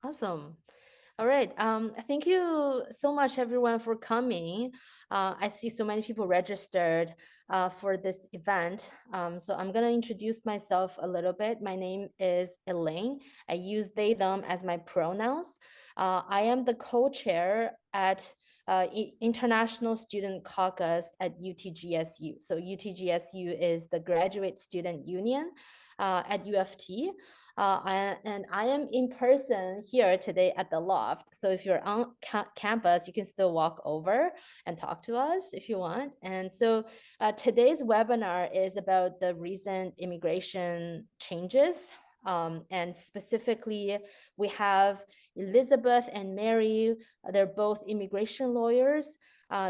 Awesome. All right. Thank you so much, everyone, for coming. I see so many people registered for this event. So I'm going to introduce myself a little bit. My name is Elaine. I use they, them as my pronouns. I am the co-chair at International Student Caucus at UTGSU. So UTGSU is the Graduate Student Union at UofT. And I am in person here today at the loft. So if you're on campus, you can still walk over and talk to us if you want. And so today's webinar is about the recent immigration changes. And specifically, we have Elizabeth and Mary. They're both immigration lawyers.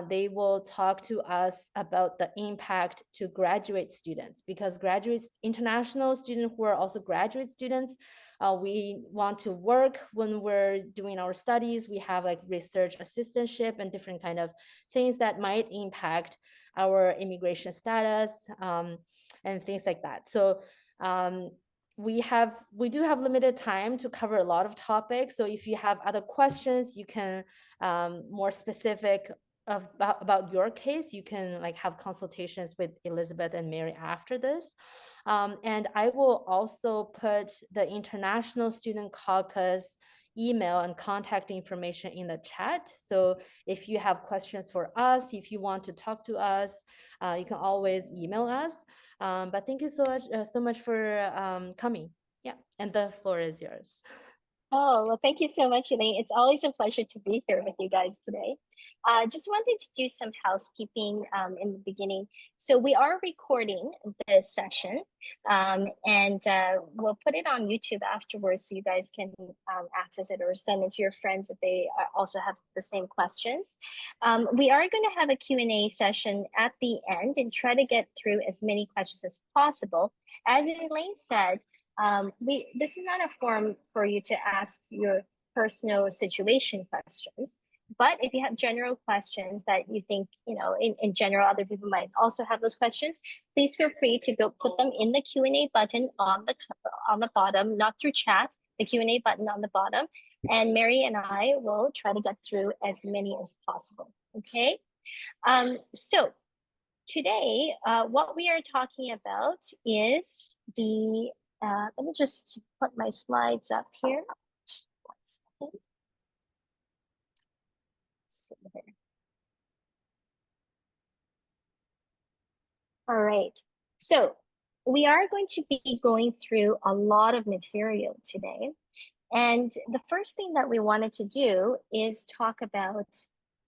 They will talk to us about the impact to graduate students, because graduates, international students who are also graduate students, we want to work when we're doing our studies. We have like research assistantship and different kind of things that might impact our immigration status and things like that. So we do have limited time to cover a lot of topics. So if you have other questions, you can more specific about your case, you can like have consultations with Elizabeth and Mary after this. And I will also put the International Student Caucus email and contact information in the chat. So if you have questions for us, if you want to talk to us, you can always email us. But thank you so much for coming. Yeah, and the floor is yours. Oh, well, thank you so much, Elaine. It's always a pleasure to be here with you guys today. Just wanted to do some housekeeping in the beginning. So we are recording this session and we'll put it on YouTube afterwards so you guys can access it or send it to your friends if they also have the same questions. We are going to have a Q&A session at the end and try to get through as many questions as possible. As Elaine said, this is not a forum for you to ask your personal situation questions, but if you have general questions that you think, in general, other people might also have those questions, please feel free to go put them in the Q&A button on the bottom, not through chat, the Q&A button on the bottom, and Mary and I will try to get through as many as possible, okay? So today, what we are talking about is the let me just put my slides up here. One second. Let's see here. All right. So we are going to be going through a lot of material today. And the first thing that we wanted to do is talk about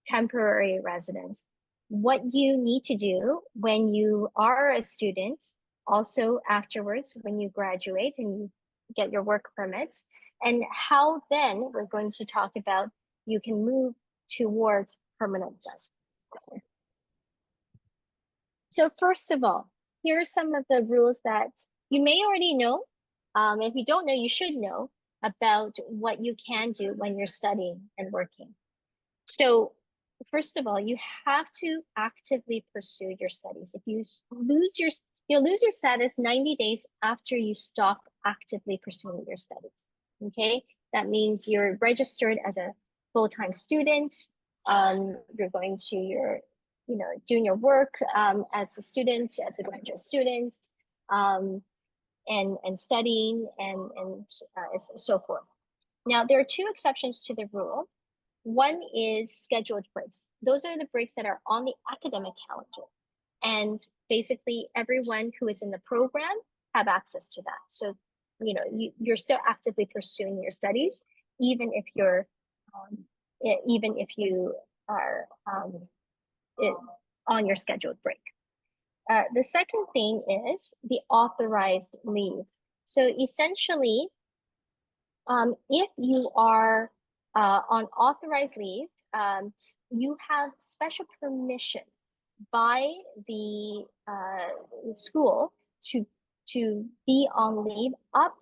temporary residence, what you need to do when you are a student, also afterwards when you graduate and you get your work permits, and how then we're going to talk about you can move towards permanent residence. So first of all, here are some of the rules that you may already know. If you don't know, you should know about what you can do when you're studying and working. So first of all, you have to actively pursue your studies. If you'll lose your status 90 days after you stop actively pursuing your studies. Okay, that means you're registered as a full-time student. You're going to doing your work as a student, as a graduate student, and studying and so forth. Now, there are two exceptions to the rule. One is scheduled breaks. Those are the breaks that are on the academic calendar. And basically everyone who is in the program have access to that. So, you're still actively pursuing your studies, even if you are on your scheduled break. The second thing is the authorized leave. So essentially, if you are on authorized leave, you have special permission by the school to be on leave up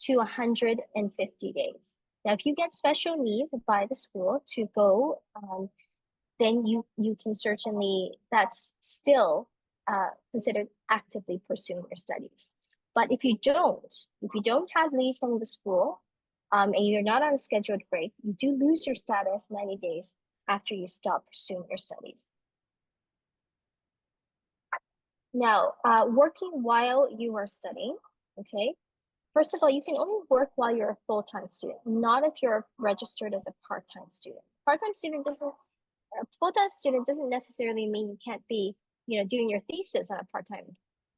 to 150 days. Now, if you get special leave by the school to go, then you can certainly, that's still considered actively pursuing your studies. But if you don't have leave from the school, and you're not on a scheduled break, you do lose your status 90 days after you stop pursuing your studies. Now, working while you are studying, okay? First of all, you can only work while you're a full-time student, not if you're registered as a part-time student. Part-time student doesn't, a full-time student doesn't necessarily mean you can't be, doing your thesis on a part-time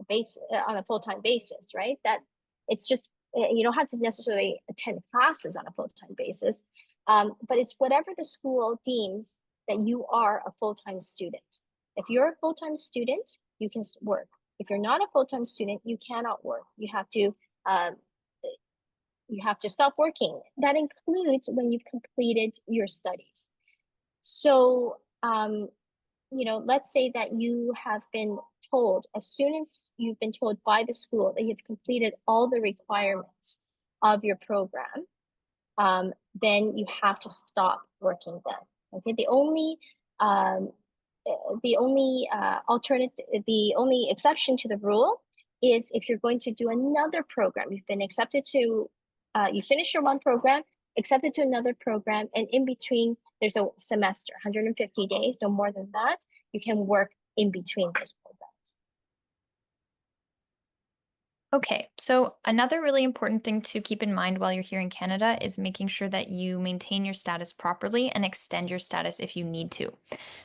basis, on a full-time basis, right? That it's just, you don't have to necessarily attend classes on a full-time basis, but it's whatever the school deems that you are a full-time student. If you're a full-time student, you can work. If you're not a full-time student, you cannot work. Um, you have to stop working. That includes when you've completed your studies. So, let's say that you have been told, as soon as you've been told by the school that you've completed all the requirements of your program, then you have to stop working then. Okay, um, the only exception to the rule is if you're going to do another program. You've been accepted to, you finish your one program, accepted to another program, and in between there's a semester, 150 days, no more than that. You can work in between those programs. Okay, so another really important thing to keep in mind while you're here in Canada is making sure that you maintain your status properly and extend your status if you need to.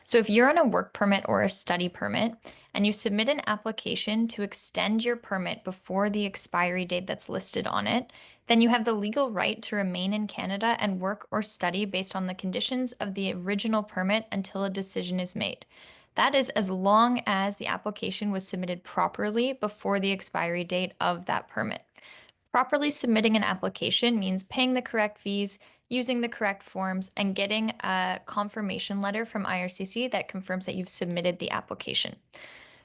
So if you're on a work permit or a study permit and you submit an application to extend your permit before the expiry date that's listed on it, then you have the legal right to remain in Canada and work or study based on the conditions of the original permit until a decision is made. That is as long as the application was submitted properly before the expiry date of that permit. Properly submitting an application means paying the correct fees, using the correct forms, and getting a confirmation letter from IRCC that confirms that you've submitted the application.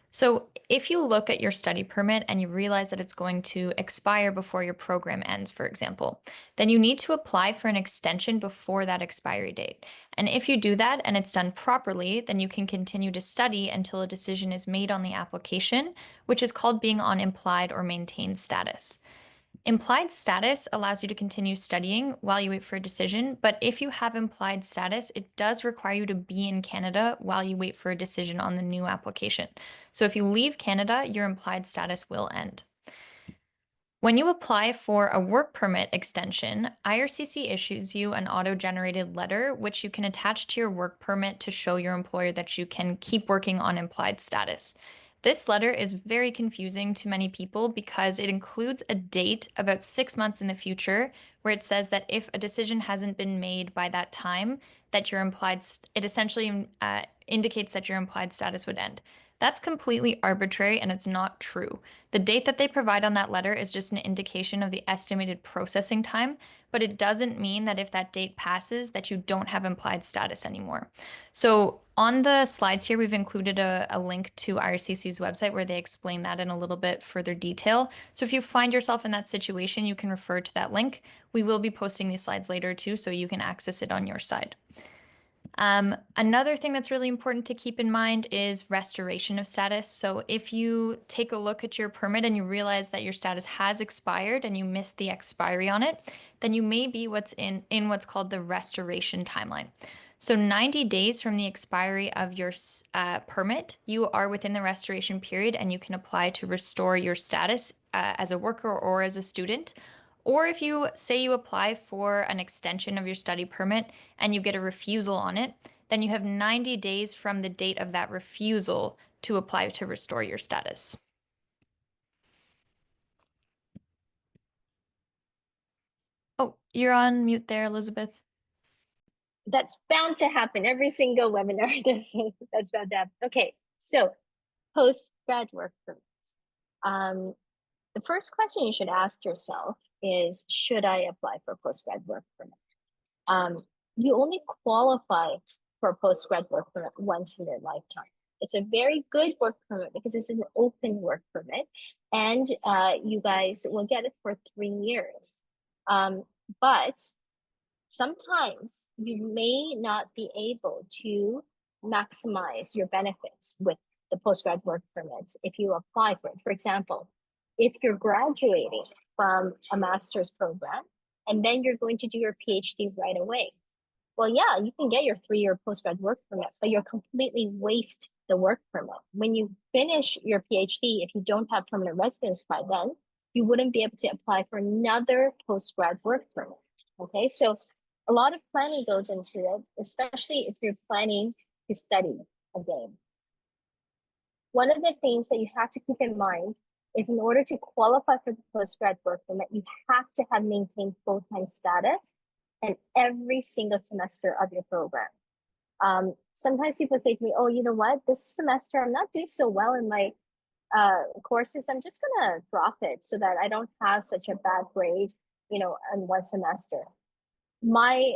So if you look at your study permit and you realize that it's going to expire before your program ends, for example, then you need to apply for an extension before that expiry date. And if you do that and it's done properly, then you can continue to study until a decision is made on the application, which is called being on implied or maintained status. Implied status allows you to continue studying while you wait for a decision, but if you have implied status, it does require you to be in Canada while you wait for a decision on the new application. So if you leave Canada, your implied status will end. When you apply for a work permit extension, IRCC issues you an auto-generated letter, which you can attach to your work permit to show your employer that you can keep working on implied status. This letter is very confusing to many people because it includes a date about 6 months in the future where it says that if a decision hasn't been made by that time, that it essentially indicates that your implied status would end. That's completely arbitrary and it's not true. The date that they provide on that letter is just an indication of the estimated processing time, but it doesn't mean that if that date passes that you don't have implied status anymore. So on the slides here, we've included a link to IRCC's website where they explain that in a little bit further detail. So if you find yourself in that situation, you can refer to that link. We will be posting these slides later too, so you can access it on your side. Another thing that's really important to keep in mind is restoration of status. So if you take a look at your permit and you realize that your status has expired and you missed the expiry on it, then you may be in what's called the restoration timeline. So 90 days from the expiry of your permit, you are within the restoration period and you can apply to restore your status as a worker or as a student. Or if you say you apply for an extension of your study permit and you get a refusal on it, then you have 90 days from the date of that refusal to apply to restore your status. Oh, you're on mute there, Elizabeth. That's bound to happen every single webinar. That's bound to happen. Okay, so post-grad work permits. The first question you should ask yourself is, should I apply for a post-grad work permit? You only qualify for a post-grad work permit once in your lifetime. It's a very good work permit because it's an open work permit, and you guys will get it for 3 years. But sometimes you may not be able to maximize your benefits with the postgrad work permits if you apply for it. For example, if you're graduating from a master's program and then you're going to do your PhD right away. Well, yeah, you can get your 3-year postgrad work permit, but you'll completely waste the work permit. When you finish your PhD, if you don't have permanent residence by then, you wouldn't be able to apply for another postgrad work permit. Okay, so a lot of planning goes into it, especially if you're planning to study again. One of the things that you have to keep in mind is in order to qualify for the postgrad work permit, you have to have maintained full-time status in every single semester of your program. Sometimes people say to me, oh, you know what, this semester I'm not doing so well in my courses. I'm just gonna drop it so that I don't have such a bad grade, in one semester. My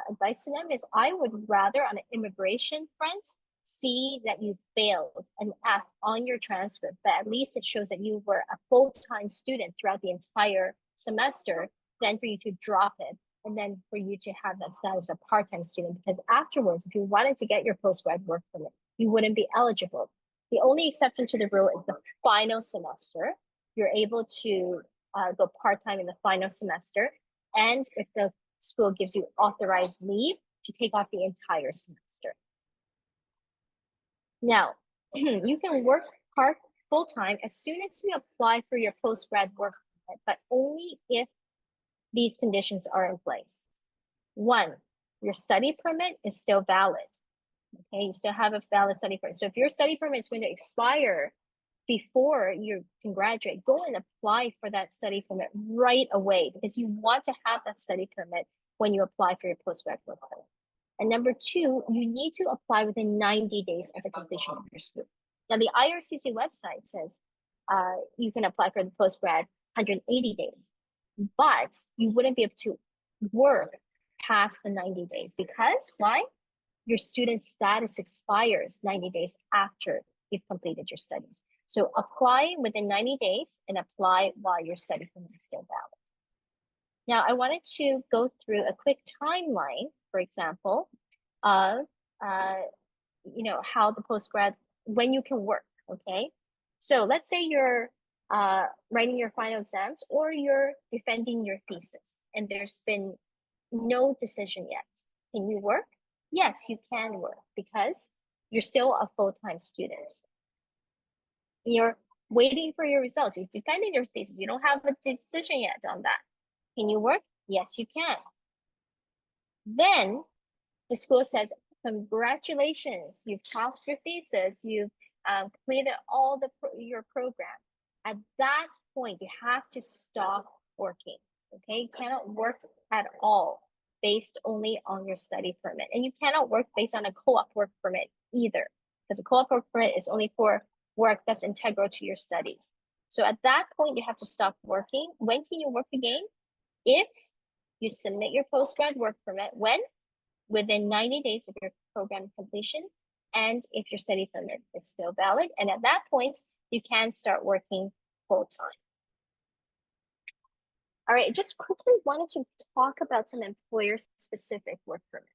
advice to them is I would rather on an immigration front see that you failed an F on your transcript, but at least it shows that you were a full-time student throughout the entire semester than for you to drop it and then for you to have that status of part-time student, because afterwards, if you wanted to get your postgrad work permit, you wouldn't be eligible. The only exception to the rule is the final semester. You're able to go part-time in the final semester, and if the school gives you authorized leave to take off the entire semester. Now, you can work full-time as soon as you apply for your postgrad work permit, but only if these conditions are in place. 1, your study permit is still valid. Okay, you still have a valid study permit. So if your study permit is going to expire before you can graduate, go and apply for that study permit right away, because you want to have that study permit when you apply for your postgrad work permit. And number 2, you need to apply within 90 days of the completion of your school. Now, the IRCC website says you can apply for the postgrad 180 days, but you wouldn't be able to work past the 90 days because why? Your student status expires 90 days after you've completed your studies. So apply within 90 days and apply while your study permit is still valid. Now, I wanted to go through a quick timeline, for example, of how the postgrad, when you can work, okay? So let's say you're writing your final exams or you're defending your thesis and there's been no decision yet. Can you work? Yes, you can work because you're still a full-time student. You're waiting for your results. You're defending your thesis. You don't have a decision yet on that. Can you work? Yes, you can. Then the school says, congratulations, you've passed your thesis, you've completed all your program. At that point, you have to stop working, okay? You cannot work at all based only on your study permit. And you cannot work based on a co-op work permit either, because a co-op work permit is only for work that's integral to your studies. So at that point, you have to stop working. When can you work again? If you submit your postgrad work permit, when? Within 90 days of your program completion, and if your study permit is still valid. And at that point, you can start working full-time. All right, just quickly wanted to talk about some employer-specific work permits.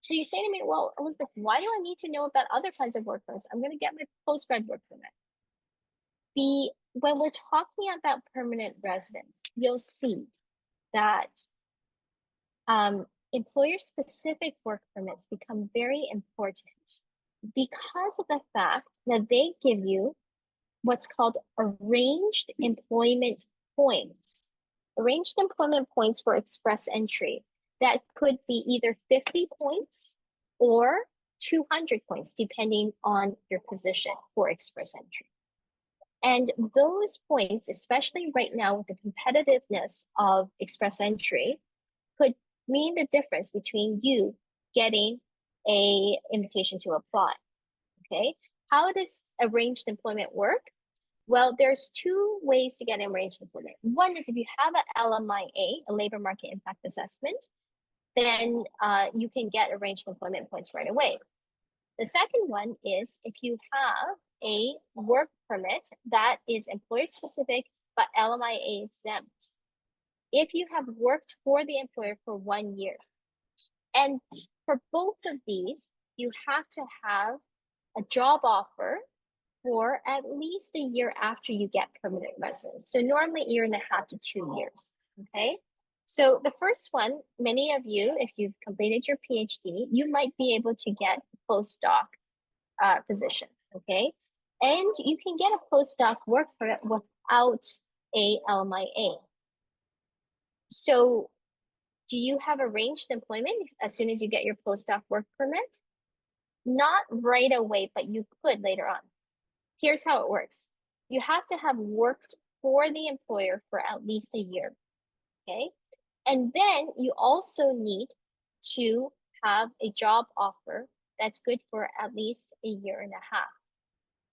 So you say to me, well, Elizabeth, why do I need to know about other kinds of work permits? I'm going to get my postgrad work permit. When we're talking about permanent residence, you'll see that employer-specific work permits become very important because of the fact that they give you what's called arranged employment points. Arranged employment points for express entry. That could be either 50 points or 200 points, depending on your position for express entry. And those points, especially right now with the competitiveness of express entry, could mean the difference between you getting an invitation to apply, okay? How does arranged employment work? Well, there's 2 ways to get arranged employment. One is if you have an LMIA, a labor market impact assessment, then you can get arranged employment points right away. The second one is if you have a work permit that is employer-specific but LMIA exempt. If you have worked for the employer for 1 year. And for both of these, you have to have a job offer for at least a year after you get permanent residence. So normally 1.5 to 2 years, okay? So the first one, many of you, if you've completed your PhD, you might be able to get a postdoc position, okay? And you can get a postdoc work permit without a LMIA. So do you have arranged employment as soon as you get your postdoc work permit? Not right away, but you could later on. Here's how it works. You have to have worked for the employer for at least a year, okay? And then you also need to have a job offer that's good for at least a year and a half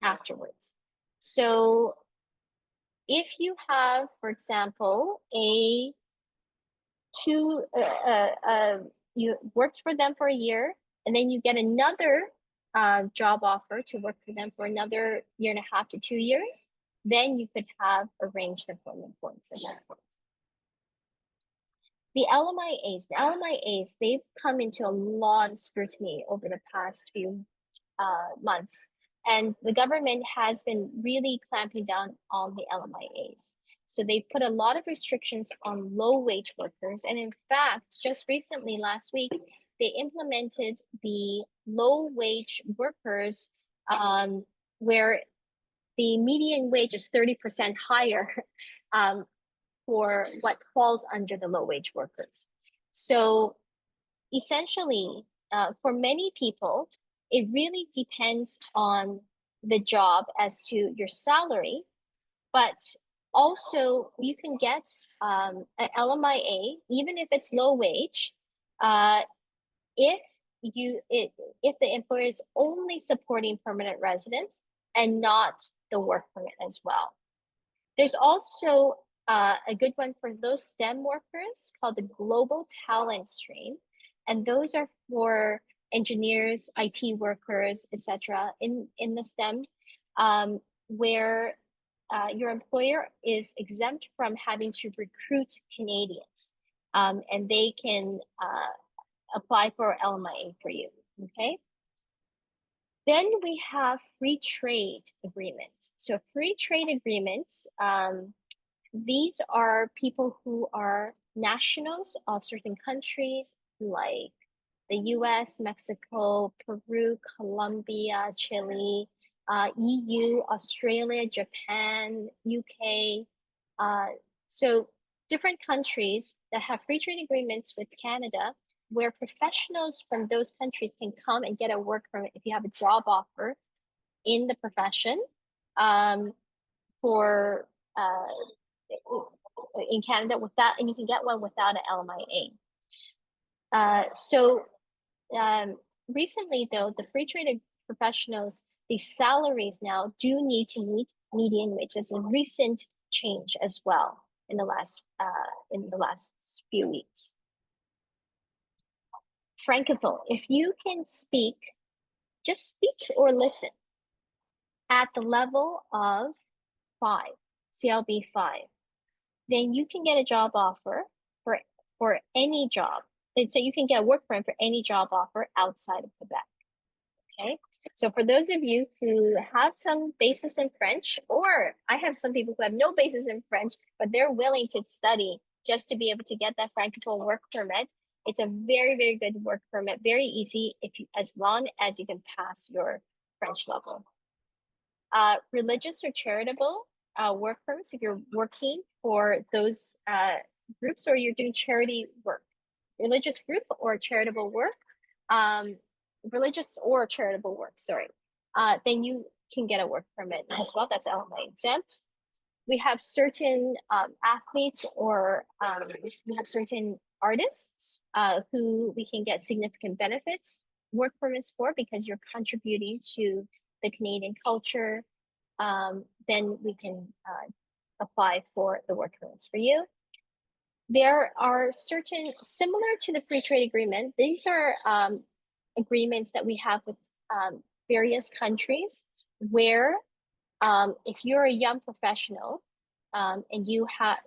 afterwards. So if you have, for example, you worked for them for a year, and then you get another job offer to work for them for another year and a half to 2 years, then you could have arranged employment points at that point. The LMIAs, they've come into a lot of scrutiny over the past few months, and the government has been really clamping down on the LMIAs. So they put a lot of restrictions on low-wage workers, and in fact, just recently, last week, they implemented the low-wage workers where the median wage is 30% higher for what falls under the low-wage workers. So essentially, for many people, it really depends on the job as to your salary, but also you can get an LMIA, even if it's low wage, if if the employer is only supporting permanent residents and not the work permit as well. There's also a good one for those STEM workers called the Global Talent Stream, and those are for engineers, IT workers, etc. in the STEM, where your employer is exempt from having to recruit Canadians, and they can apply for LMIA for you. Okay. Then we have free trade agreements. So free trade agreements, these are people who are nationals of certain countries like the US, Mexico, Peru, Colombia, Chile, EU, Australia, Japan, UK. So different countries that have free trade agreements with Canada, where professionals from those countries can come and get a work permit if you have a job offer in the profession for in Canada without, and you can get one without an LMIA. Recently, though, the free trade professionals, the salaries now do need to meet median wage. There's a recent change as well in the last few weeks. Francophone, if you can speak, just speak or listen at the level of 5, CLB 5, then you can get a job offer for any job. So you can get a work permit for any job offer outside of Quebec. Okay, so for those of you who have some basis in French, or I have some people who have no basis in French, but they're willing to study just to be able to get that Francophone work permit, it's a very, very good work permit, very easy as long as you can pass your French level. Religious or charitable work permits, if you're working for those groups or you're doing charity work, religious group or charitable work, religious or charitable work, sorry, then you can get a work permit as well. That's LMI exempt. We have certain athletes or we have certain artists who we can get significant benefits work permits for because you're contributing to the Canadian culture. Then we can apply for the work permits for you. There are certain, similar to the free trade agreement, these are agreements that we have with various countries where if you're a young professional and you have,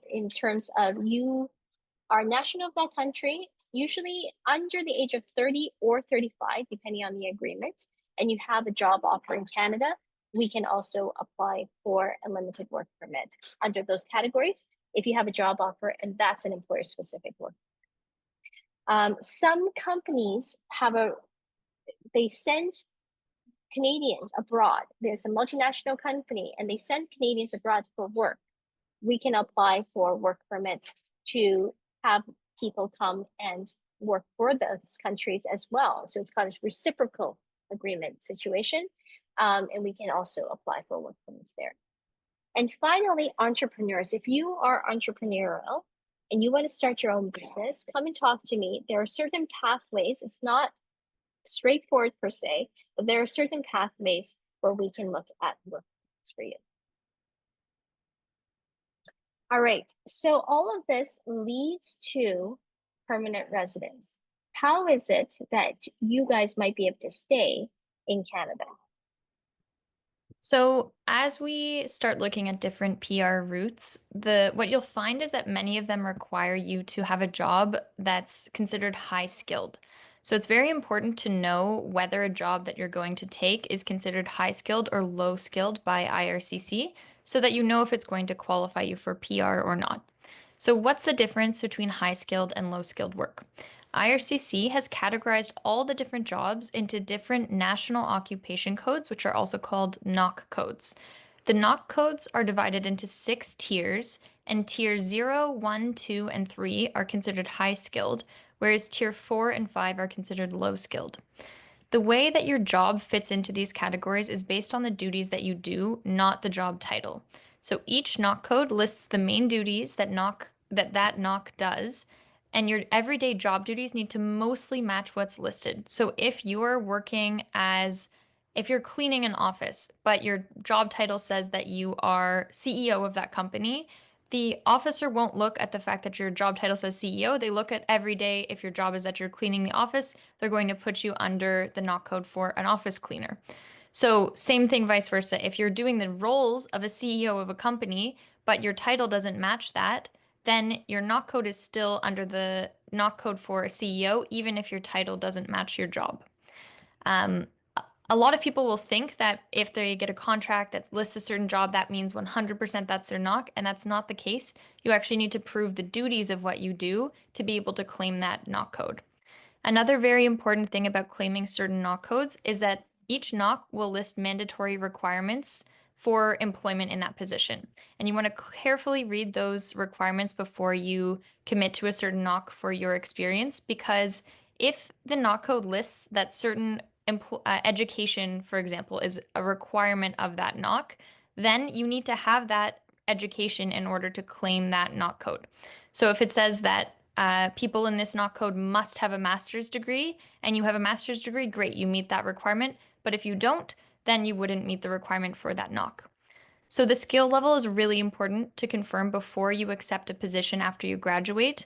in terms of you are national of that country, usually under the age of 30 or 35, depending on the agreement, and you have a job offer in Canada, we can also apply for a limited work permit under those categories. if you have a job offer and that's an employer-specific work. Some companies they send Canadians abroad. There's a multinational company and they send Canadians abroad for work. We can apply for work permits to have people come and work for those countries as well. So it's called a reciprocal agreement situation. And we can also apply for work permits there. And finally, entrepreneurs. If you are entrepreneurial and you want to start your own business, come and talk to me. There are certain pathways. It's not straightforward per se, but there are certain pathways where we can look at work for you. All right, so all of this leads to permanent residence. How is it that you guys might be able to stay in Canada? So as we start looking at different PR routes, what you'll find is that many of them require you to have a job that's considered high skilled. So it's very important to know whether a job that you're going to take is considered high skilled or low skilled by IRCC so that you know if it's going to qualify you for PR or not. So what's the difference between high skilled and low skilled work? IRCC has categorized all the different jobs into different national occupation codes, which are also called NOC codes. The NOC codes are divided into 6 tiers, and tiers 0, 1, 2, and 3 are considered high skilled, whereas tier 4 and 5 are considered low skilled. The way that your job fits into these categories is based on the duties that you do, not the job title. So each NOC code lists the main duties that NOC does, and your everyday job duties need to mostly match what's listed. So if you're cleaning an office, but your job title says that you are CEO of that company, the officer won't look at the fact that your job title says CEO. They look at every day. If your job is that you're cleaning the office, they're going to put you under the NOC code for an office cleaner. So same thing, vice versa. If you're doing the roles of a CEO of a company, but your title doesn't match that, then your NOC code is still under the NOC code for a CEO, even if your title doesn't match your job. A lot of people will think that if they get a contract that lists a certain job, that means 100% that's their NOC, and that's not the case. You actually need to prove the duties of what you do to be able to claim that NOC code. Another very important thing about claiming certain NOC codes is that each NOC will list mandatory requirements for employment in that position. And you want to carefully read those requirements before you commit to a certain NOC for your experience, because if the NOC code lists that certain education, for example, is a requirement of that NOC, then you need to have that education in order to claim that NOC code. So if it says that people in this NOC code must have a master's degree, and you have a master's degree, great, you meet that requirement. But if you don't, then you wouldn't meet the requirement for that NOC. So the skill level is really important to confirm before you accept a position after you graduate.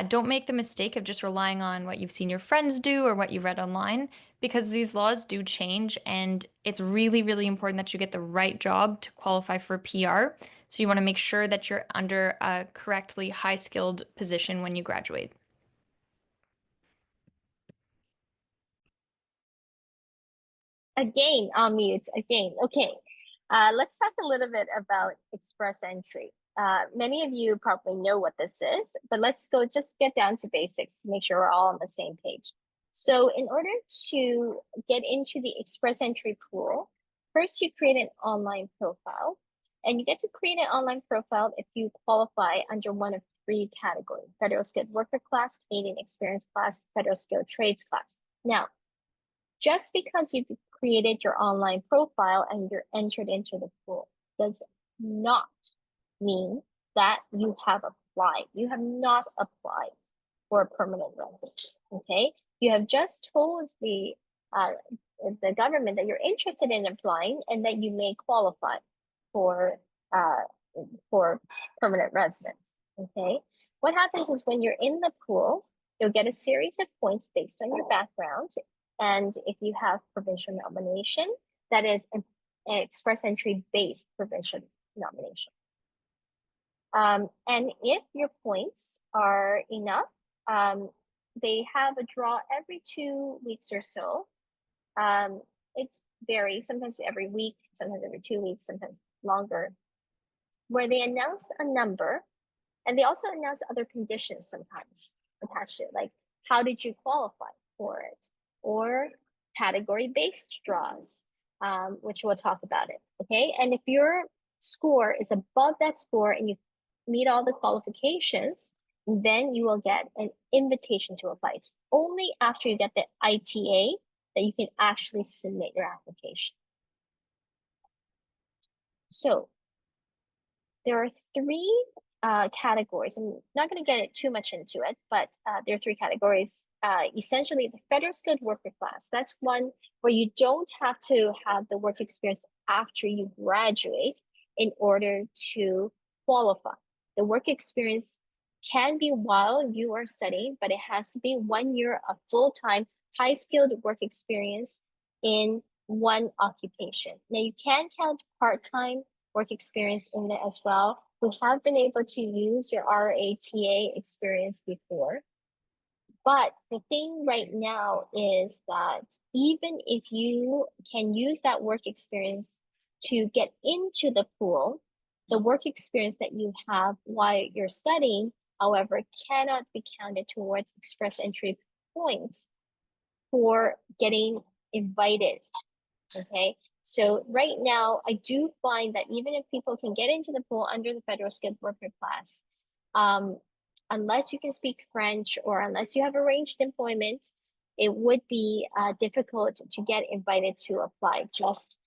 Don't make the mistake of just relying on what you've seen your friends do or what you've read online, because these laws do change, and it's really, really important that you get the right job to qualify for PR. So you want to make sure that you're under a correctly high-skilled position when you graduate. Again, on mute again. Okay, let's talk a little bit about express entry. Many of you probably know what this is, but let's just get down to basics to make sure we're all on the same page. So in order to get into the express entry pool, first you create an online profile, and you get to create an online profile if you qualify under one of 3 categories: federal skilled worker class, Canadian experience class, federal skilled trades class. Now, just because you've created your online profile and you're entered into the pool does not mean that you have applied. You have not applied for a permanent residence, okay? You have just told the government that you're interested in applying and that you may qualify for permanent residence, okay? What happens is when you're in the pool, you'll get a series of points based on your background. And if you have provincial nomination, that is an express entry based provincial nomination. And if your points are enough, they have a draw every 2 weeks or so. It varies, sometimes every week, sometimes every 2 weeks, sometimes longer, where they announce a number And they also announce other conditions sometimes attached to it, like how did you qualify for it, or category-based draws, which we'll talk about it, okay? And if your score is above that score and you meet all the qualifications, then you will get an invitation to apply. It's only after you get the ITA that you can actually submit your application. So there are three categories. I'm not going to get too much into it, but there are three categories. Essentially, the federal skilled worker class, that's one where you don't have to have the work experience after you graduate in order to qualify. The work experience can be while you are studying, but it has to be 1 year of full-time, high-skilled work experience in one occupation. Now, you can count part-time work experience in it as well. We have been able to use your RATA experience before. But the thing right now is that even if you can use that work experience to get into the pool, the work experience that you have while you're studying, however, cannot be counted towards express entry points for getting invited, okay? So right now, I do find that even if people can get into the pool under the federal skilled worker class, unless you can speak French or unless you have arranged employment, it would be difficult to get invited to apply just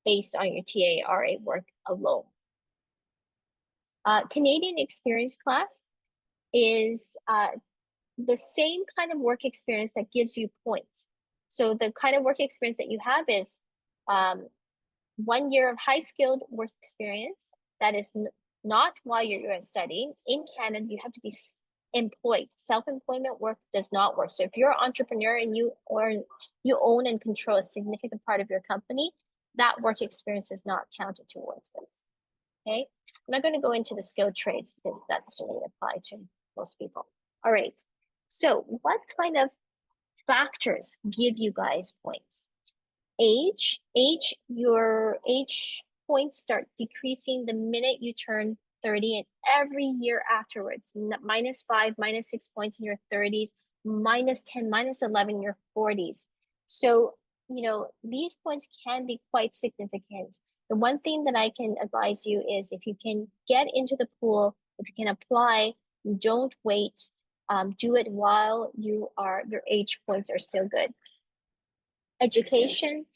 based on your TARA work alone. Canadian experience class is the same kind of work experience that gives you points. So the kind of work experience that you have is 1 year of high skilled work experience that is not while you're studying. In Canada, you have to be employed. Self-employment work does not work. So if you're an entrepreneur and you own and control a significant part of your company, that work experience is not counted towards this. Okay, I'm not going to go into the skilled trades because that doesn't really apply to most people. All right, so what kind of factors give you guys points? Age, your age points start decreasing the minute you turn 30, and every year afterwards, -5, -6 points in your 30s, -10, -11 in your 40s. So, you know, these points can be quite significant. The one thing that I can advise you is if you can get into the pool, if you can apply, don't wait. Do it while your age points are still good. Education,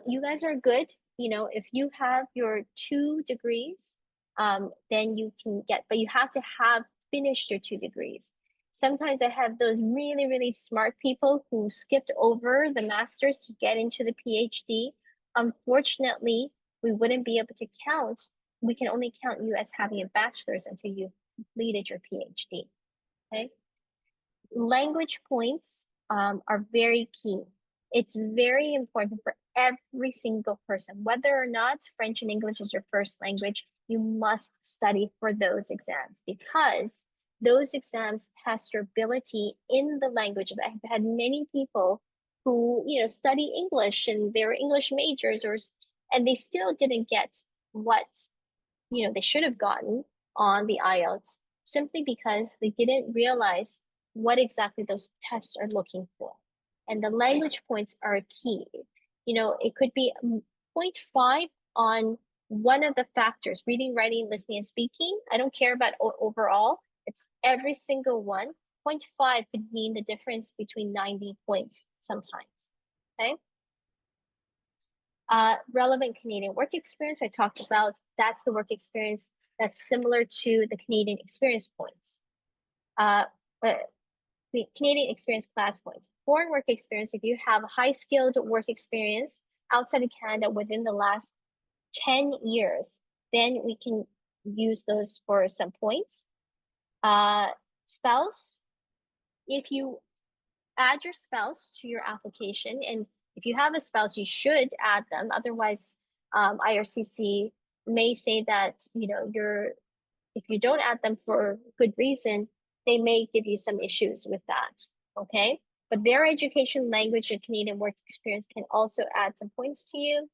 you guys are good. You know, if you have your 2 degrees, then you can get, but you have to have finished your 2 degrees. Sometimes I have those really, really smart people who skipped over the master's to get into the PhD. Unfortunately, we wouldn't be able to count. We can only count you as having a bachelor's until you've completed your PhD, okay? Language points are very key. It's very important for every single person, whether or not French and English is your first language, you must study for those exams because those exams test your ability in the languages. I've had many people who, you know, study English and they're English majors and they still didn't get what, you know, they should have gotten on the IELTS simply because they didn't realize what exactly those tests are looking for. And the language points are key. You know, it could be 0.5 on one of the factors, reading, writing, listening, and speaking. I don't care about overall. It's every single one. 0.5 could mean the difference between 90 points sometimes, okay? Relevant Canadian work experience, I talked about, that's the work experience that's similar to the Canadian experience points. But the Canadian experience class points. Foreign work experience, if you have high skilled work experience outside of Canada within the last 10 years, then we can use those for some points. Spouse, if you add your spouse to your application, and if you have a spouse, you should add them. Otherwise, IRCC may say that, you know, if you don't add them for good reason, they may give you some issues with that, okay? But their education, language, and Canadian work experience can also add some points to you.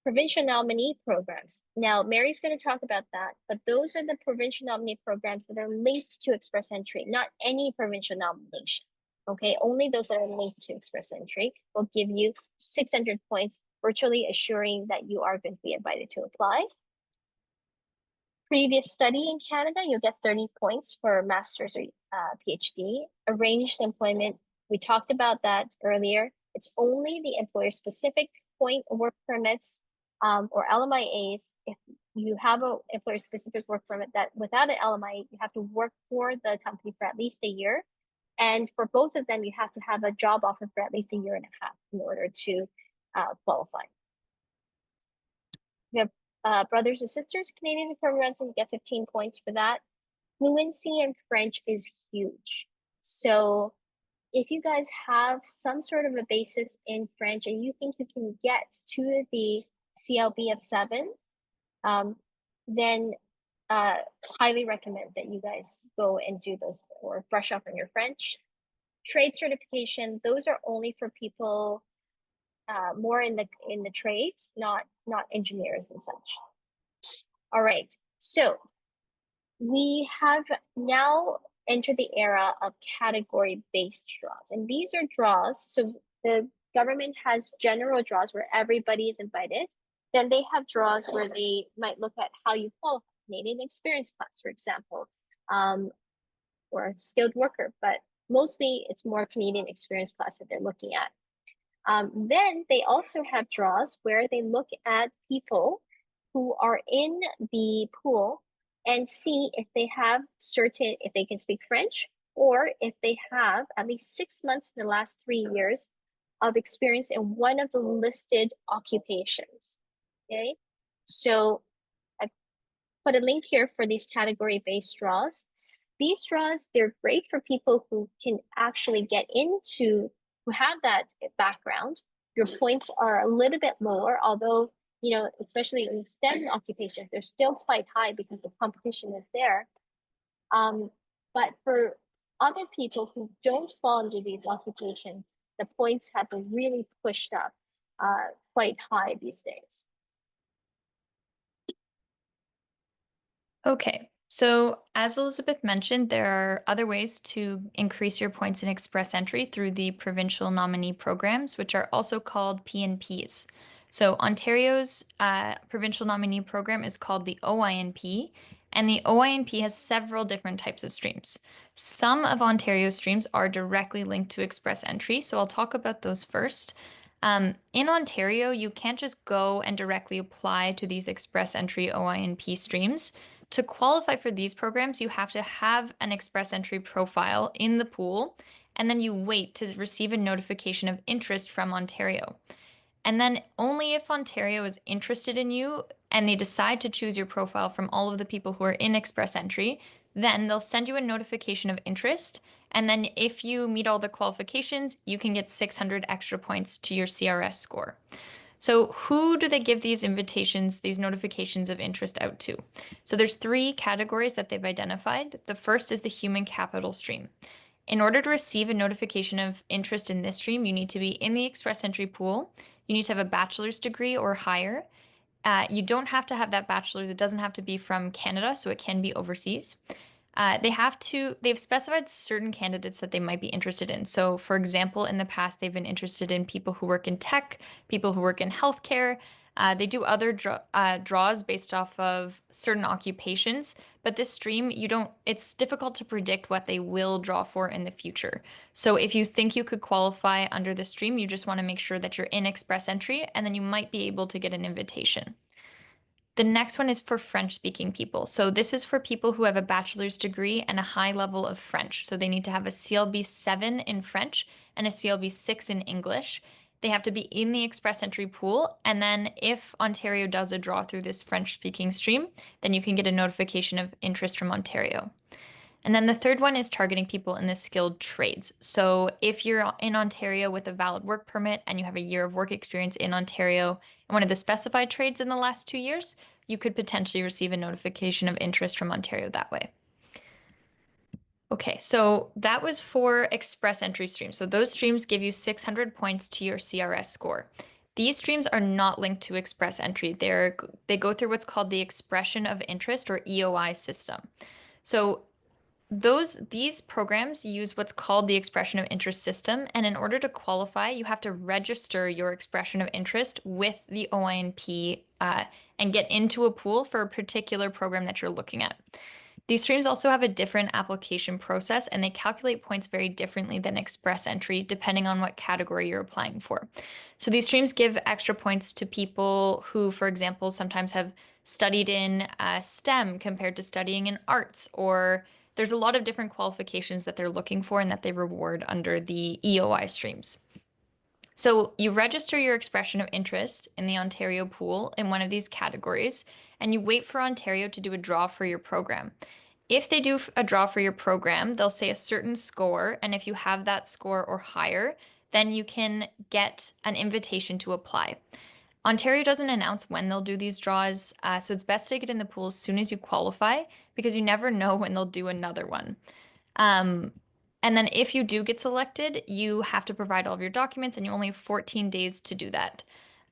provincial nominee programs. Now, Mary's going to talk about that, but those are the provincial nominee programs that are linked to Express Entry, not any provincial nomination. Okay, only those that are linked to Express Entry will give you 600 points, virtually assuring that you are going to be invited to apply. Previous study in Canada, you'll get 30 points for master's or PhD. Arranged employment, we talked about that earlier. It's only the employer-specific point work permits or LMIAs. If you have an employer-specific work permit that without an LMIA, you have to work for the company for at least a year. And for both of them, you have to have a job offer for at least a year and a half in order to qualify. We have brothers and sisters, Canadians and Peruvians, and you get 15 points for that. Fluency in French is huge. So if you guys have some sort of a basis in French and you think you can get to the CLB of 7, then highly recommend that you guys go and do those or brush up on your French. Trade certification, those are only for people more in the trades, not engineers and such. All right, so we have now entered the era of category-based draws, and these are draws. So the government has general draws where everybody is invited. Then they have draws where they might look at how you qualify, Canadian experience class, for example, or a skilled worker, but mostly it's more Canadian experience class that they're looking at. Then they also have draws where they look at people who are in the pool and see if they have if they can speak French, or if they have at least 6 months in the last 3 years of experience in one of the listed occupations. Okay, so I put a link here for these category-based draws. These draws, they're great for people who can actually get into, who have that background. Your points are a little bit lower, although, you know, especially in STEM occupations, they're still quite high because the competition is there. But for other people who don't fall under these occupations, the points have been really pushed up quite high these days. Okay, so as Elizabeth mentioned, there are other ways to increase your points in Express Entry through the provincial nominee programs, which are also called PNPs. So Ontario's provincial nominee program is called the OINP, and the OINP has several different types of streams. Some of Ontario's streams are directly linked to Express Entry, so I'll talk about those first. In Ontario, you can't just go and directly apply to these Express Entry OINP streams. To qualify for these programs, you have to have an Express Entry profile in the pool, and then you wait to receive a notification of interest from Ontario. And then only if Ontario is interested in you and they decide to choose your profile from all of the people who are in Express Entry, then they'll send you a notification of interest. And then if you meet all the qualifications, you can get 600 extra points to your CRS score. So who do they give these invitations, these notifications of interest out to? So there's 3 categories that they've identified. The first is the human capital stream. In order to receive a notification of interest in this stream, you need to be in the Express Entry pool. You need to have a bachelor's degree or higher. You don't have to have that bachelor's. It doesn't have to be from Canada, so it can be overseas. They've specified certain candidates that they might be interested in. So for example, in the past, they've been interested in people who work in tech, people who work in healthcare. They do other draws based off of certain occupations, but this stream, it's difficult to predict what they will draw for in the future. So if you think you could qualify under the stream, you just want to make sure that you're in Express Entry, and then you might be able to get an invitation. The next one is for French-speaking people. So this is for people who have a bachelor's degree and a high level of French. So they need to have a CLB 7 in French and a CLB 6 in English. They have to be in the Express Entry pool. And then if Ontario does a draw through this French-speaking stream, then you can get a notification of interest from Ontario. And then the third one is targeting people in the skilled trades. So if you're in Ontario with a valid work permit and you have a year of work experience in Ontario in one of the specified trades in the last 2 years, you could potentially receive a notification of interest from Ontario that way. Okay, so that was for Express Entry streams. So those streams give you 600 points to your CRS score. These streams are not linked to express entry. They go through what's called the expression of interest or EOI system. So these programs use what's called the expression of interest system, and in order to qualify, you have to register your expression of interest with the OINP and get into a pool for a particular program that you're looking at. These streams also have a different application process, and they calculate points very differently than express entry, depending on what category you're applying for. So these streams give extra points to people who, for example, sometimes have studied in STEM compared to studying in arts, or there's a lot of different qualifications that they're looking for and that they reward under the EOI streams. So you register your expression of interest in the Ontario pool in one of these categories, and you wait for Ontario to do a draw for your program. If they do a draw for your program, they'll say a certain score, and if you have that score or higher, then you can get an invitation to apply. Ontario doesn't announce when they'll do these draws, so it's best to get in the pool as soon as you qualify because you never know when they'll do another one. And then if you do get selected, you have to provide all of your documents and you only have 14 days to do that.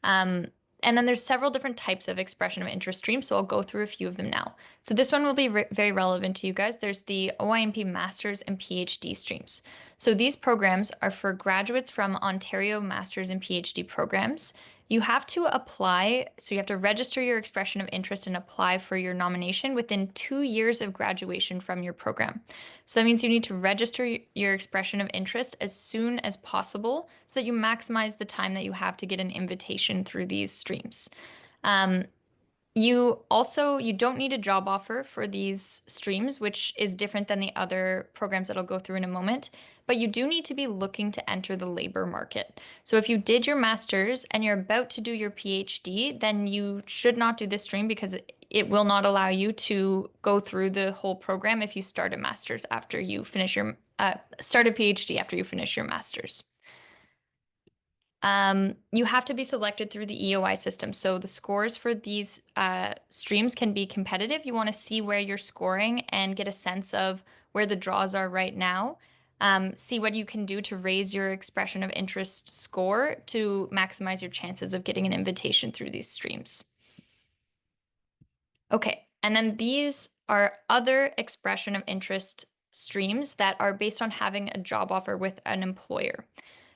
And then there's several different types of expression of interest streams, so I'll go through a few of them now. So this one will be very relevant to you guys. There's the OIMP Masters and PhD streams. So these programs are for graduates from Ontario Masters and PhD programs. You have to apply, so you have to register your expression of interest and apply for your nomination within 2 years of graduation from your program. So that means you need to register your expression of interest as soon as possible so that you maximize the time that you have to get an invitation through these streams. You don't need a job offer for these streams, which is different than the other programs that I'll go through in a moment, but you do need to be looking to enter the labor market. So if you did your master's and you're about to do your PhD, then you should not do this stream because it will not allow you to go through the whole program if you start a master's after you finish your start a PhD after you finish your master's. You have to be selected through the EOI system. So the scores for these streams can be competitive. You want to see where you're scoring and get a sense of where the draws are right now. See what you can do to raise your expression of interest score to maximize your chances of getting an invitation through these streams. Okay, and then these are other expression of interest streams that are based on having a job offer with an employer.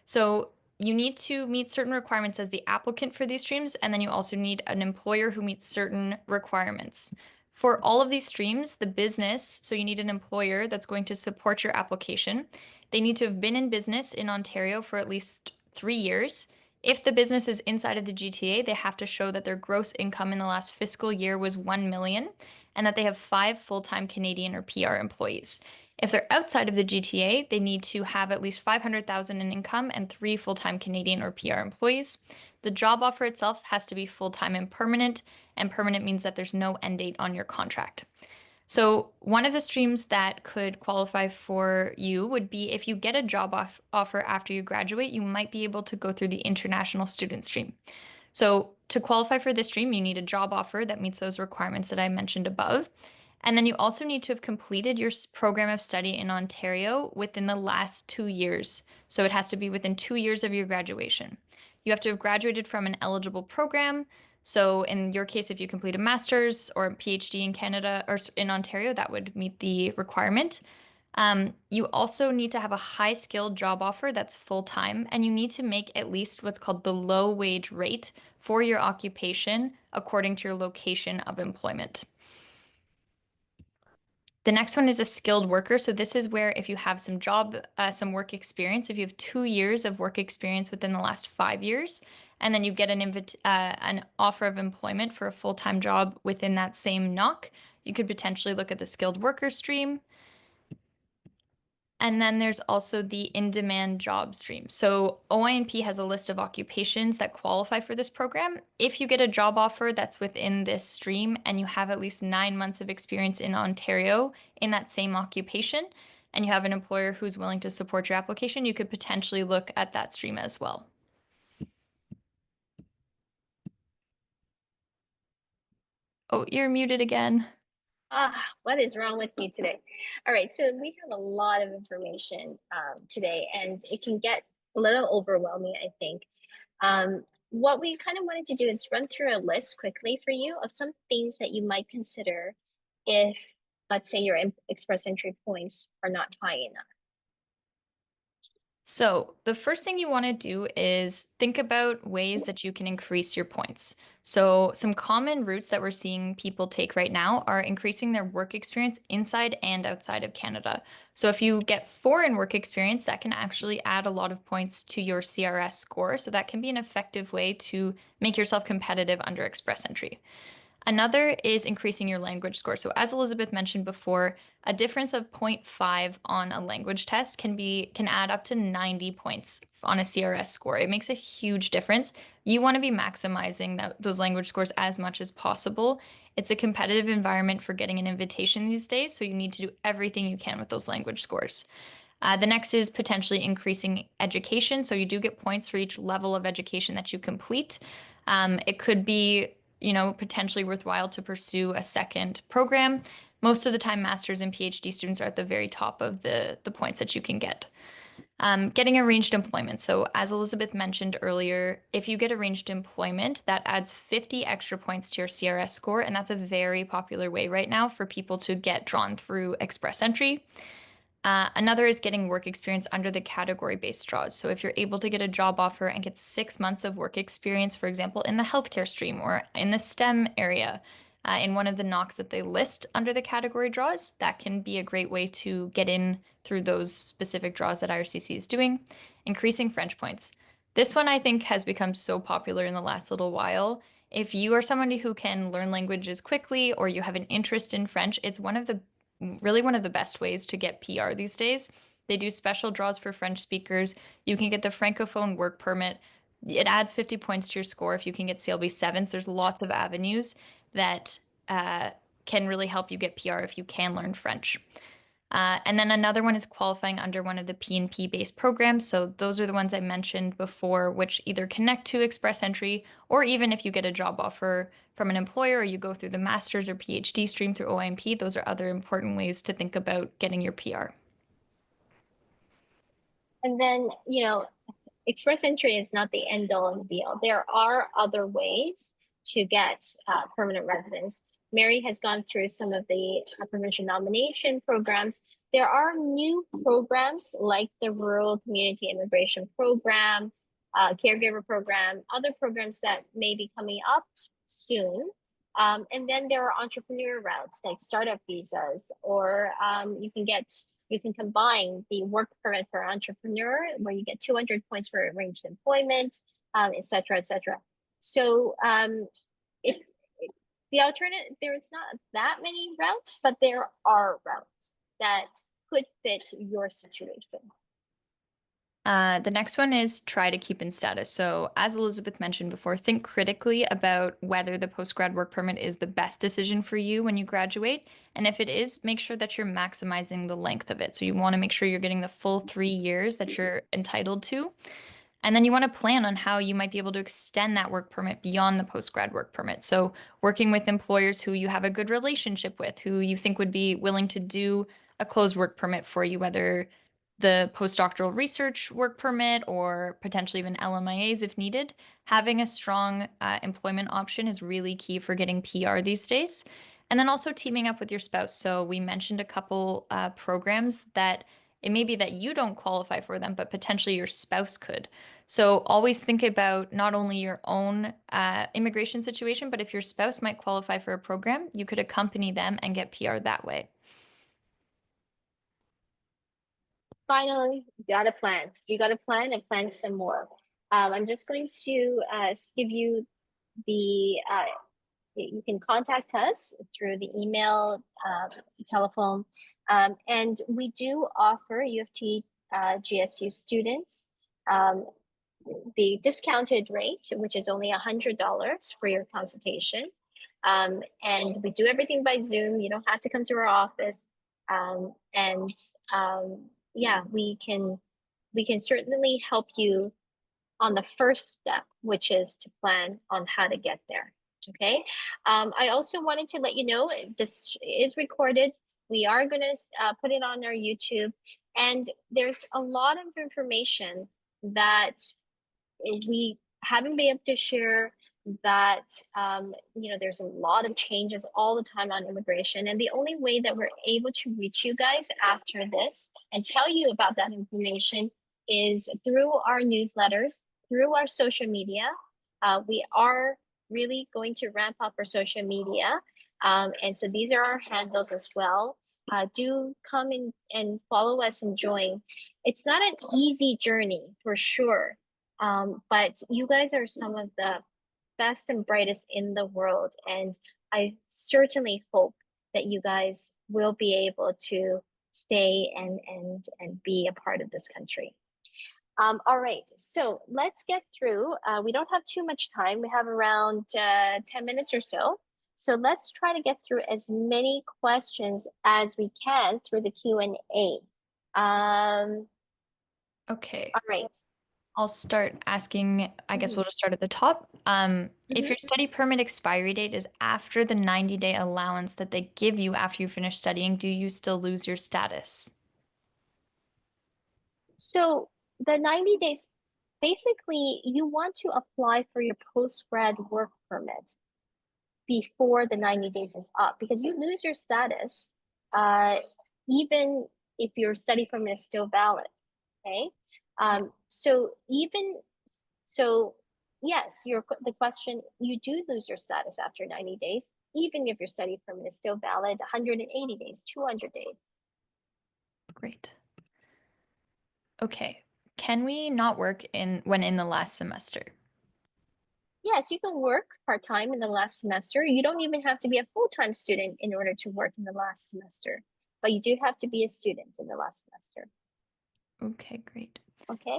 So you need to meet certain requirements as the applicant for these streams, and then you also need an employer who meets certain requirements. For all of these streams, the business, so you need an employer that's going to support your application. They need to have been in business in Ontario for at least 3 years. If the business is inside of the GTA, they have to show that their gross income in the last fiscal year was 1 million and that they have 5 full-time Canadian or PR employees. If they're outside of the GTA, they need to have at least 500,000 in income and 3 full-time Canadian or PR employees. The job offer itself has to be full-time and permanent means that there's no end date on your contract. So one of the streams that could qualify for you would be if you get a job offer after you graduate, you might be able to go through the international student stream. So to qualify for this stream, you need a job offer that meets those requirements that I mentioned above. And then you also need to have completed your program of study in Ontario within the last 2 years. So it has to be within 2 years of your graduation. You have to have graduated from an eligible program. So in your case, if you complete a master's or a PhD in Canada or in Ontario, that would meet the requirement. You also need to have a high-skilled job offer that's full-time, and you need to make at least what's called the low wage rate for your occupation according to your location of employment. The next one is a skilled worker. So this is where if you have some work experience, if you have 2 years of work experience within the last 5 years, and then you get an offer of employment for a full-time job within that same NOC, you could potentially look at the skilled worker stream. And then there's also the in-demand job stream. So OINP has a list of occupations that qualify for this program. If you get a job offer that's within this stream and you have at least 9 months of experience in Ontario in that same occupation, and you have an employer who's willing to support your application, you could potentially look at that stream as well. Oh, you're muted again. What is wrong with me today? All right, so we have a lot of information today, and it can get a little overwhelming, I think. what we kind of wanted to do is run through a list quickly for you of some things that you might consider if, let's say, your express entry points are not high enough. So the first thing you want to do is think about ways that you can increase your points. So some common routes that we're seeing people take right now are increasing their work experience inside and outside of Canada. So if you get foreign work experience, that can actually add a lot of points to your CRS score. So that can be an effective way to make yourself competitive under Express Entry. Another is increasing your language score. So as Elizabeth mentioned before, a difference of 0.5 on a language test can add up to 90 points on a CRS score. It makes a huge difference. You want to be maximizing those language scores as much as possible. It's a competitive environment for getting an invitation these days, so you need to do everything you can with those language scores. The next is potentially increasing education. So you do get points for each level of education that you complete. It could be, potentially worthwhile to pursue a second program. Most of the time, master's and PhD students are at the very top of the points that you can get. Getting arranged employment. So as Elizabeth mentioned earlier, if you get arranged employment, that adds 50 extra points to your CRS score, and that's a very popular way right now for people to get drawn through Express Entry. Another is getting work experience under the category-based draws. So if you're able to get a job offer and get 6 months of work experience, for example, in the healthcare stream or in the STEM area, in one of the NOCs that they list under the category draws, that can be a great way to get in through those specific draws that IRCC is doing. Increasing French points. This one I think has become so popular in the last little while. If you are somebody who can learn languages quickly or you have an interest in French, it's one of the best ways to get PR these days. They do special draws for French speakers. You can get the Francophone work permit. It adds 50 points to your score if you can get CLB 7s. There's lots of avenues that can really help you get PR if you can learn French. And then another one is qualifying under one of the P&P based programs. So those are the ones I mentioned before, which either connect to Express Entry, or even if you get a job offer from an employer or you go through the master's or PhD stream through OIMP, those are other important ways to think about getting your PR. And then, express entry is not the end all and be all. There are other ways to get permanent residence. Mary has gone through some of the provincial nomination programs. There are new programs like the Rural Community Immigration Program, Caregiver Program, other programs that may be coming up soon. And then there are entrepreneur routes like startup visas, or you can combine the work permit for entrepreneur, where you get 200 points for arranged employment, et cetera, et cetera. So it's the alternative. There's not that many routes, but there are routes that could fit your situation. The next one is try to keep in status. So, as Elizabeth mentioned before, think critically about whether the postgrad work permit is the best decision for you when you graduate. And if it is, make sure that you're maximizing the length of it. So, you want to make sure you're getting the full 3 years that you're entitled to. And then you want to plan on how you might be able to extend that work permit beyond the postgrad work permit. So, working with employers who you have a good relationship with, who you think would be willing to do a closed work permit for you, whether the postdoctoral research work permit or potentially even LMIAs if needed. Having a strong employment option is really key for getting PR these days. And then also teaming up with your spouse. So we mentioned a couple programs that it may be that you don't qualify for them, but potentially your spouse could. So always think about not only your own immigration situation, but if your spouse might qualify for a program, you could accompany them and get PR that way. Finally, you got a plan. You got a plan and plan some more. I'm just going to give you the you can contact us through the email, telephone, and we do offer UofT GSU students the discounted rate, which is only $100 for your consultation. And we do everything by Zoom. You don't have to come to our office. Yeah, we can certainly help you on the first step, which is to plan on how to get there. Okay. I also wanted to let you know this is recorded. We are going to put it on our YouTube, and there's a lot of information that we haven't been able to share that there's a lot of changes all the time on immigration, and the only way that we're able to reach you guys after this and tell you about that information is through our newsletters, through our social media. We are really going to ramp up our social media, and so these are our handles as well. Do come in and follow us and join. It's not an easy journey for sure, but you guys are some of the best and brightest in the world. And I certainly hope that you guys will be able to stay and be a part of this country. All right, so let's get through. We don't have too much time. We have around 10 minutes or so. So let's try to get through as many questions as we can through the Q&A. Okay. All right. I'll start asking, I guess Mhm. we'll just start at the top. If your study permit expiry date is after the 90-day allowance that they give you after you finish studying, do you still lose your status? So the 90 days, basically, you want to apply for your post-grad work permit before the 90 days is up because you lose your status even if your study permit is still valid. Okay. So even so, yes, the question, you do lose your status after 90 days, even if your study permit is still valid 180 days, 200 days. Great. Okay. Can we not work when in the last semester? Yes, you can work part-time in the last semester. You don't even have to be a full-time student in order to work in the last semester, but you do have to be a student in the last semester. Okay, great. Okay.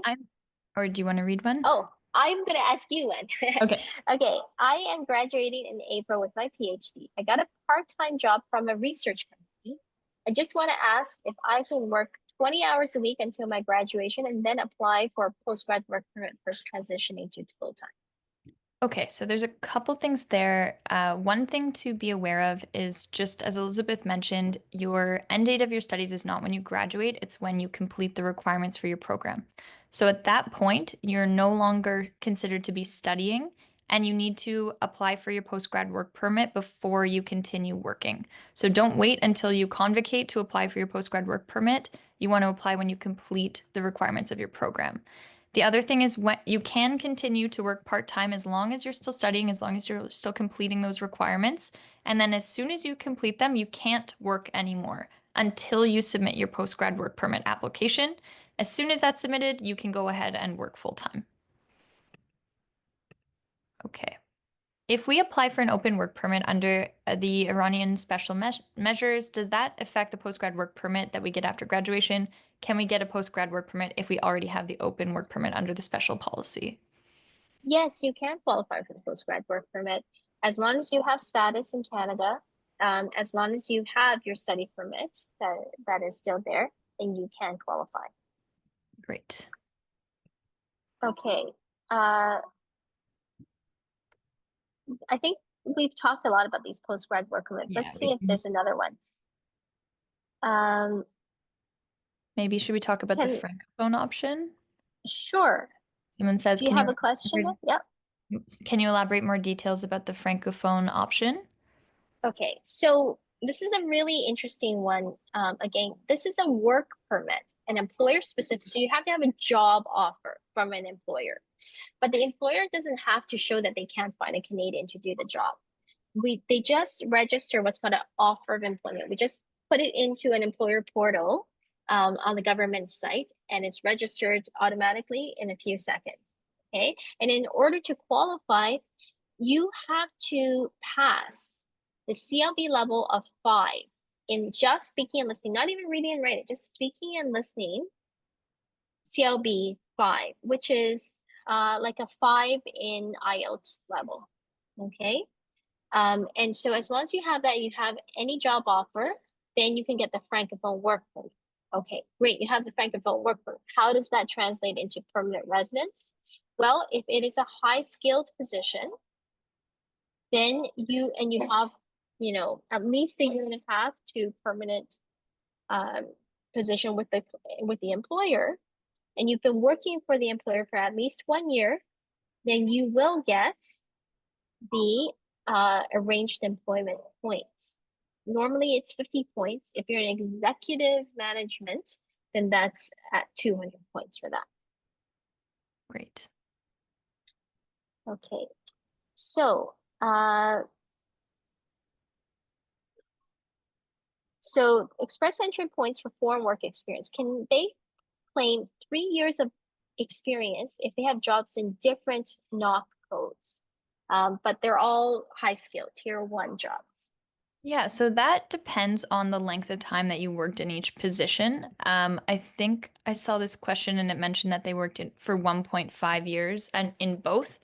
Or do you want to read one? Oh, I'm gonna ask you one. Okay. Okay, I am graduating in April with my PhD. I got a part-time job from a research company. I just want to ask if I can work 20 hours a week until my graduation and then apply for a postgrad work permit for transitioning to full-time. Okay, so there's a couple things there. One thing to be aware of is just as Elizabeth mentioned, your end date of your studies is not when you graduate, it's when you complete the requirements for your program. So at that point, you're no longer considered to be studying, and you need to apply for your postgrad work permit before you continue working. So don't wait until you convocate to apply for your postgrad work permit. You want to apply when you complete the requirements of your program. The other thing is when you can continue to work part-time as long as you're still studying, as long as you're still completing those requirements. And then as soon as you complete them, you can't work anymore until you submit your postgrad work permit application. As soon as that's submitted, you can go ahead and work full-time. Okay. If we apply for an open work permit under the Iranian special measures, does that affect the postgrad work permit that we get after graduation? Can we get a postgrad work permit if we already have the open work permit under the special policy? Yes, you can qualify for the postgrad work permit as long as you have status in Canada, as long as you have your study permit that is still there, then you can qualify. Great. Okay. I think we've talked a lot about these postgrad work permits. Yeah, Let's see if there's another one. Maybe should we talk about the francophone option? Sure. Someone says, Do you have a question? Yep. Can you elaborate more details about the francophone option? Okay, so this is a really interesting one. Again, this is a work permit, an employer specific. So you have to have a job offer from an employer, but the employer doesn't have to show that they can't find a Canadian to do the job. They just register what's called an offer of employment. We just put it into an employer portal on the government site, and it's registered automatically in a few seconds. Okay, and in order to qualify, you have to pass the CLB level of 5 in just speaking and listening, not even reading and writing, just speaking and listening. CLB 5, which is like a 5 in IELTS level. Okay. And so as long as you have that, you have any job offer, then you can get the francophone work permit. Okay, great. You have the francophone work permit. How does that translate into permanent residence? Well, if it is a high skilled position, then you have, at least a year and a half to permanent position with the employer, and you've been working for the employer for at least 1 year, then you will get the arranged employment points. Normally it's 50 points. If you're in executive management, then that's at 200 points for that. Great. Okay, so express entry points for foreign work experience. Can they claim 3 years of experience if they have jobs in different NOC codes? But they're all high skill, tier 1 jobs. Yeah, so that depends on the length of time that you worked in each position. I think I saw this question and it mentioned that they worked for 1.5 years and in both.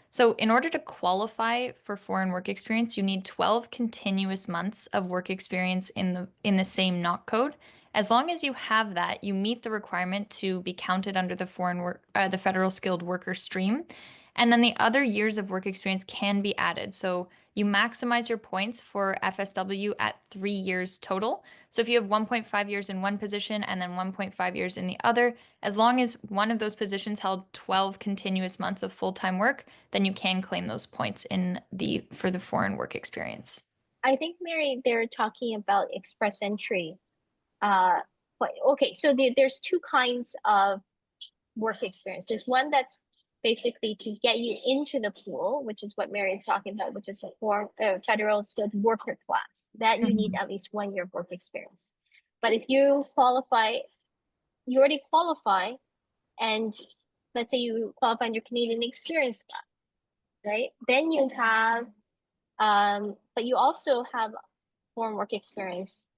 So in order to qualify for foreign work experience, you need 12 continuous months of work experience in the same NOC code. As long as you have that, you meet the requirement to be counted under the federal skilled worker stream. And then the other years of work experience can be added. So you maximize your points for FSW at 3 years total. So if you have 1.5 years in one position and then 1.5 years in the other, as long as one of those positions held 12 continuous months of full-time work, then you can claim those points for the foreign work experience. I think, Mary, they're talking about express entry. But okay, so there's two kinds of work experience. There's one that's basically to get you into the pool, which is what Mary is talking about, which is the federal skilled worker class. That you need at least 1 year of work experience. But if you already qualify, and let's say you qualify in your Canadian experience class, right? Then you have, but you also have foreign work experience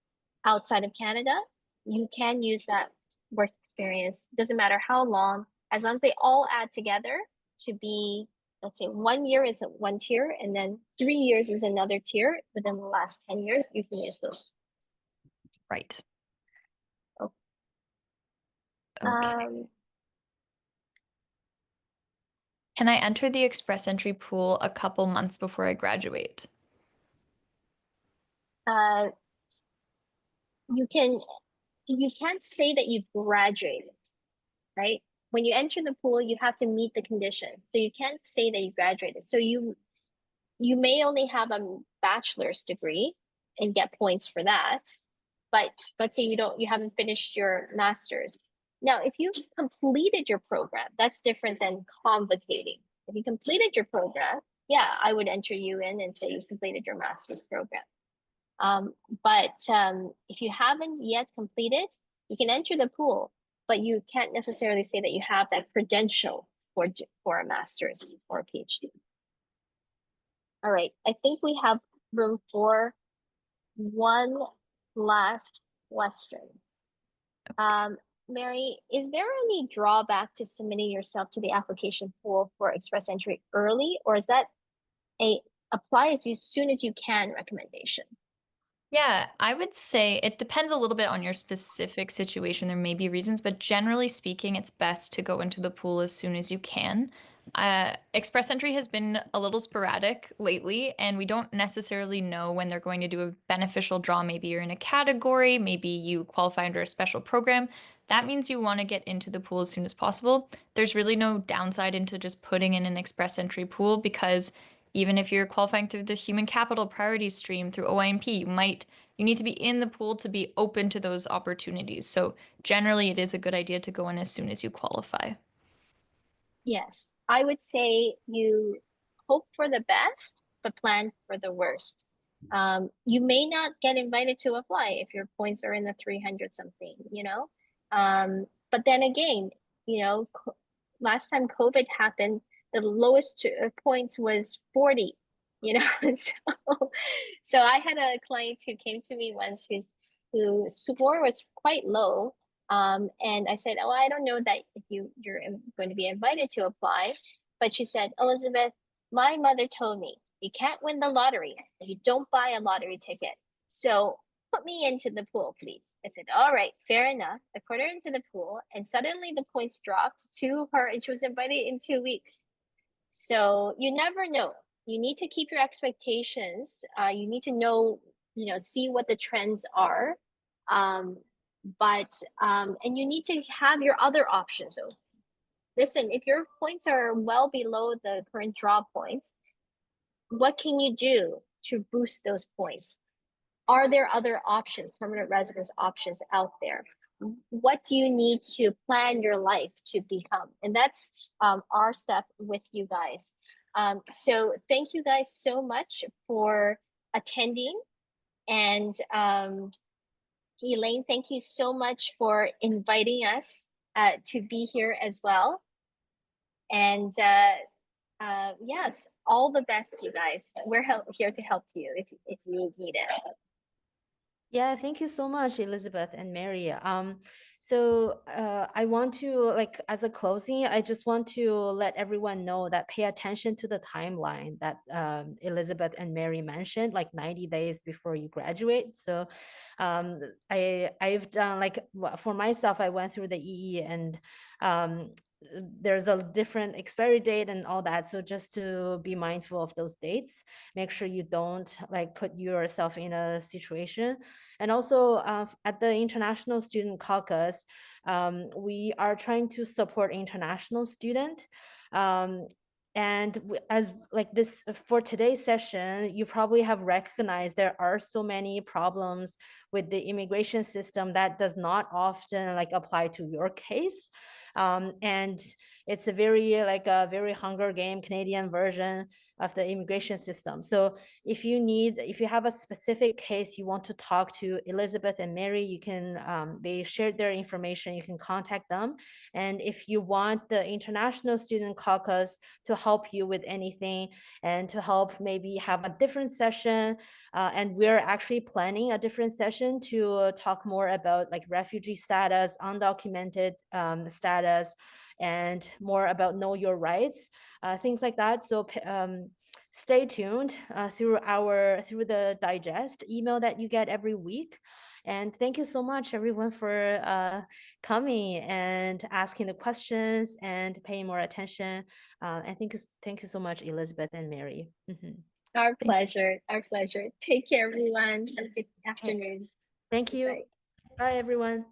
outside of Canada. You can use that work experience, doesn't matter how long, as long as they all add together to be, let's say 1 year is one tier, and then 3 years is another tier. Within the last 10 years, you can use those. Right. Okay. Okay. Can I enter the express entry pool a couple months before I graduate? You can't say that you've graduated, right? When you enter the pool, you have to meet the conditions. So you can't say that you graduated. So you may only have a bachelor's degree and get points for that. But let's say you haven't finished your master's. Now, if you've completed your program, that's different than convocating. If you completed your program, yeah, I would enter you in and say you completed your master's program. But if you haven't yet completed, you can enter the pool, but you can't necessarily say that you have that credential for a master's or a PhD. All right, I think we have room for one last question. Mary, is there any drawback to submitting yourself to the application pool for express entry early, or is that a apply as soon as you can recommendation? Yeah, I would say it depends a little bit on your specific situation. There may be reasons, but generally speaking, it's best to go into the pool as soon as you can. Express entry has been a little sporadic lately, and we don't necessarily know when they're going to do a beneficial draw. Maybe you're in a category, maybe you qualify under a special program. That means you want to get into the pool as soon as possible. There's really no downside into just putting in an express entry pool because even if you're qualifying through the human capital priority stream through OIMP, you need to be in the pool to be open to those opportunities. So generally it is a good idea to go in as soon as you qualify. Yes, I would say you hope for the best, but plan for the worst. You may not get invited to apply if your points are in the 300 something, but then again, last time COVID happened, the lowest points was 40, so I had a client who came to me once whose score was quite low. And I said, oh, I don't know that if you're going to be invited to apply. But she said, Elizabeth, my mother told me you can't win the lottery if you don't buy a lottery ticket. So put me into the pool, please. I said, all right, fair enough. I put her into the pool, and suddenly the points dropped to her, and she was invited in 2 weeks. So you never know. You need to keep your expectations. You need to know, see what the trends are. And you need to have your other options open. listen, if your points are well below the current draw points, what can you do to boost those points? Are there other options, permanent residence options out there? What do you need to plan your life to become? And that's our step with you guys. So thank you guys so much for attending. And Elaine, thank you so much for inviting us to be here as well. And yes, all the best, you guys. We're here to help you if you need it. Yeah, thank you so much, Elizabeth and Mary. So I want to, like, as a closing, I just want to let everyone know that pay attention to the timeline that Elizabeth and Mary mentioned, like 90 days before you graduate. So I've done, like, for myself, I went through the EE, and there's a different expiry date and all that. So just to be mindful of those dates, make sure you don't, like, put yourself in a situation. And also at the International Student Caucus, we are trying to support international student. And as like this for today's session, you probably have recognized there are so many problems with the immigration system that does not often, like, apply to your case. And it's a very Hunger Game Canadian version of the immigration system. So if you have a specific case you want to talk to Elizabeth and Mary, you can, they shared their information, you can contact them. And if you want the International Student Caucus to help you with anything and to help maybe have a different session, and we're actually planning a different session to talk more about, like, refugee status, undocumented status, and more about know your rights, things like that. So stay tuned through the digest email that you get every week. And thank you so much, everyone, for coming and asking the questions and paying more attention. And thank you so much, Elizabeth and Mary. Our pleasure. Our pleasure. Take care, everyone. Have a good afternoon. Thank you. Bye. Bye, everyone.